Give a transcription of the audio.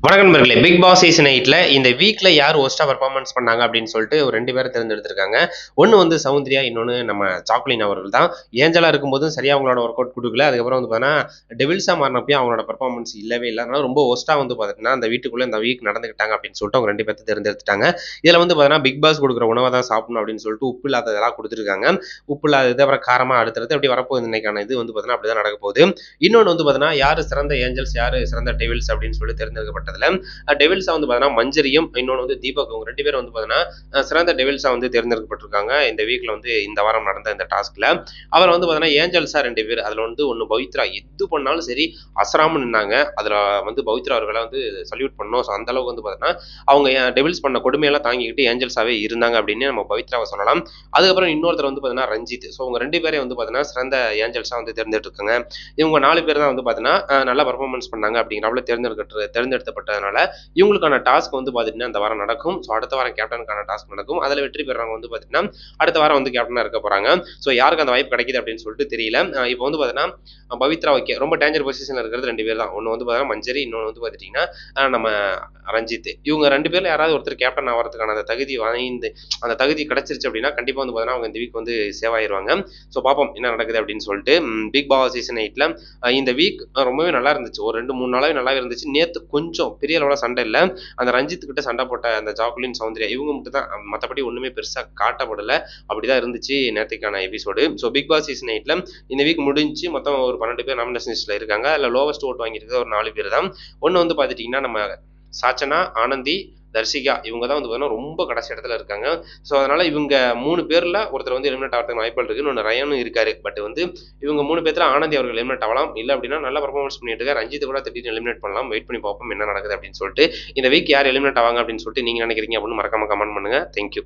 வணக்கம் நண்பர்களே. Big boss season 8ல இந்த வீக்ல யார் வொர்ஸ்ட்டா பெர்ஃபார்மன்ஸ் பண்ணாங்க அப்படின்னு சொல்லிட்டு ஒரு 2 பேர தேர்ந்தெடுத்திருக்காங்க. ஒண்ணு வந்து சௌந்தர்யா, இன்னொன்னு நம்ம சாக்லின் அவர்கள் தான். ஏஞ்சலா இருக்கும்போதும் சரியா அவங்களோட ஒர்க் அவுட் குடுக்கல. அதுக்கப்புறம் வந்து பார்த்தீங்கன்னா, டெவில்ஸா மாறினப்பயும் அவங்களோட பெர்ஃபார்மன்ஸ் இல்லவே இல்ல. அதனால ரொம்ப வொர்ஸ்ட்டா வந்து பார்த்தீங்கன்னா, அந்த வீட்டுக்குள்ள இந்த வீக் நடந்துக்கிட்டாங்க அப்படின்னு சொல்லிட்டு அவங்க 2 பேத்த தேர்ந்தெடுத்துட்டாங்க. இதுல வந்து பார்த்தீங்கன்னா, பிக் பாஸ் குடுக்குற உணவ தான் சாப்பிடணும் அப்படின்னு சொல்லிட்டு உப்பு இல்லாததெல்லாம் குடுத்துருக்காங்க. உப்பு இல்லாதது, அப்புறம் காரமா அடுத்தடுத்து அப்படி வரப்போகுது இன்னைக்கான இது வந்து பார்த்தீங்கன்னா, அப்படிதான் நடக்க போகுது. இன்னொன்னு வந்து பார்த்தீங்கன்னா, யாரு சிறந்த ஏஞ்சல்ஸ், யாரு சிறந்த டெவில்ஸ் அப்படின்னு சொல்லி தேர்ந்தெடுக்கப்பட்டதுல டெவில்ஸா வந்து பார்த்தீங்கன்னா மஞ்சரியும், இன்னொன்னு வந்து தீபக், இவங்க 2 பேரும் வந்து பார்த்தீங்கன்னா சிறந்த டெவில்ஸா வந்து தேர்ந்தெடுக்கப்பட்டிருக்காங்க இந்த வீக்ல வந்து இந்த வாரம் நடந்த இந்த டாஸ்க்ல. அவர் வந்து பார்த்தீங்கன்னா ஏஞ்சல்ஸா 2 பேர், அதுல வந்து ஒண்ணு பவித்ரா எது பண்ணாலும் சரி அசராம நின்னாங்க. அதுல வந்து பவித்ரா அவர்களை வந்து சல்யூட் பண்ணோம். ஸோ அந்த அளவுக்கு வந்து பார்த்தீங்கன்னா அவங்க டெவில்ஸ் பண்ண கொடுமையெல்லாம் தாங்கிக்கிட்டு ஏஞ்சல்ஸாவே இருந்தாங்க அப்படின்னு நம்ம பவித்ராவை சொல்லலாம். அதுக்கப்புறம் இன்னொருத்தர் வந்து பார்த்தீங்கன்னா ரஞ்சித். ஸோ அவங்க 2 பேரையும் வந்து பார்த்தீங்கன்னா சிறந்த ஏஞ்சல்ஸா வந்து தேர்ந்தெடுத்திருக்காங்க. இவங்க 4 பேர் தான் வந்து பார்த்தீங்கன்னா நல்லா பர்ஃபார்மன்ஸ் பண்ணாங்க அப்படிங்கிறப்பல தேர்ந்தெடுக்கப்பட்டதுனால இவங்களுக்கான டாஸ்க் வந்து பார்த்தீங்கன்னா இந்த வாரம் நடக்கும். ஸோ அடுத்த வாரம் கேப்டனுக்கான டாஸ்க் நடக்கும். அதில் வெற்றி பெறவங்க வந்து பார்த்தீங்கன்னா அடுத்த வாரம் வந்து கேப்டனாக இருக்க போறாங்க. ஸோ யாருக்கு அந்த வாய்ப்பு கிடைக்குது அப்படின்னு சொல்லிட்டு தெரியல. இப்போ வந்து பார்த்தீங்கன்னா பவித்ரா ஓகே ரொம்ப டேஞ்சர் பொசிஷனில் இருக்கிறது 2 பேர் தான். ஒன்று வந்து பார்த்தீங்கன்னா மஞ்சரி, இன்னொன்று வந்து பார்த்துட்டிங்கன்னா நம்ம ரஞ்சித். இவங்க 2 பேர்ல யாராவது ஒருத்தர் கேப்டன் ஆகிறதுக்கான அந்த தகுதி வாய்ந்து அந்த தகுதி கிடைச்சிருச்சு அப்படின்னா கண்டிப்பாக வந்து பார்த்தீங்கன்னா அவங்க இந்த வீக் வந்து சேவ் ஆயிருவாங்க. ஸோ பார்ப்போம் என்ன நடக்குது அப்படின்னு சொல்லிட்டு. பிக் பாஸ் சீசன் 8ல இந்த வீக் ரொம்பவே நல்லா இருந்துச்சு. ஒரு 2, 3 நாளாவே நல்லாவே இருந்துச்சு. நேத்து கொஞ்சம் பெரிய அளவில் சண்டை இல்லை. அந்த ரஞ்சித் கிட்ட சண்டை போட்ட அந்த ஜாக்குலின், சௌந்தர்யா இவங்க மட்டும் தான். மற்றபடி ஒண்ணுமே பெருசா காட்டப்படல. அப்படிதான் இருந்துச்சு நேத்தைக்கான episode. So big boss season 8ல இந்த வீக் முடிஞ்சு மொத்தம் ஒரு 12 பேர் நாமினேஷன் லிஸ்ட்ல இருக்காங்க. அதில் லோவஸ்ட் ஓட் வாங்கியிருக்கிறது ஒரு 4 பேர் தான். ஒன்று வந்து பார்த்துட்டிங்கன்னா நம்ம சாச்சனா, ஆனந்தி, தர்ஷிகா இவங்க தான் வந்து பார்த்தீங்கன்னா ரொம்ப கடைசி இடத்துல இருக்காங்க. ஸோ அதனால இவங்க 3 பேர்ல ஒருத்தர் வந்து எலிமினேட் ஆகிறதுக்கு வாய்ப்புகள் இருக்கு. இன்னொன்று ரயானும் இருக்காரு. பட் வந்து இவங்க 3 பேர்த்துல ஆனந்தி அவர்கள் எலிமினேட் ஆகலாம். இல்லை அப்படின்னா நல்ல பர்ஃபார்மன்ஸ் பண்ணிட்டு இருக்காரு. ரஞ்சித்தை கூட திடீர்னு எலிமினேட் பண்ணலாம். வெயிட் பண்ணி பார்ப்போம் என்ன நடக்குது அப்படின்னு சொல்லிட்டு. இந்த வீக் யார் எலிமினேட் ஆவாங்க அப்படின்னு சொல்லிட்டு நீங்க நினைக்கிறீங்க அப்படின்னு மறக்காம கமெண்ட் பண்ணுங்க. தேங்க்யூ.